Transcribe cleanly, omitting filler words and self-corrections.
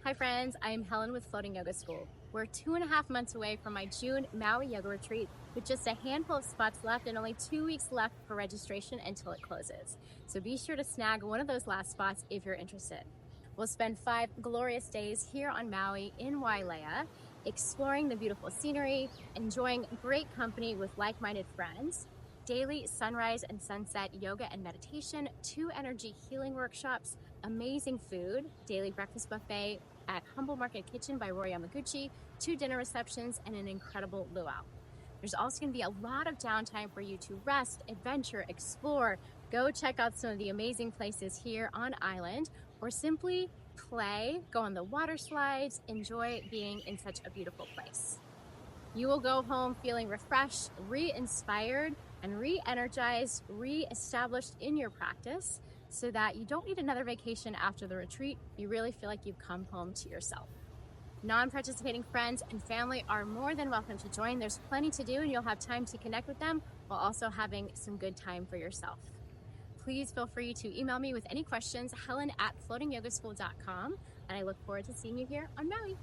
Hi friends, I am Helen with Floating Yoga School. We're 2.5 months away from my June Maui yoga retreat with just a handful of spots left and only 2 weeks left for registration until it closes. So be sure to snag one of those last spots if you're interested. We'll spend 5 glorious days here on Maui in Wailea, exploring the beautiful scenery, enjoying great company with like-minded friends, daily sunrise and sunset yoga and meditation, 2 energy healing workshops, amazing food, daily breakfast buffet at Humble Market Kitchen by Roy Yamaguchi, 2 dinner receptions, and an incredible luau. There's also going to be a lot of downtime for you to rest, adventure, explore, go check out some of the amazing places here on island, or simply play, go on the water slides, enjoy being in such a beautiful place. You will go home feeling refreshed, re-inspired, and re-energized, re-established in your practice so that you don't need another vacation after the retreat. You really feel like you've come home to yourself. Non-participating friends and family are more than welcome to join. There's plenty to do and you'll have time to connect with them while also having some good time for yourself. Please feel free to email me with any questions, helen@floatingyogaschool.com, and I look forward to seeing you here on Maui.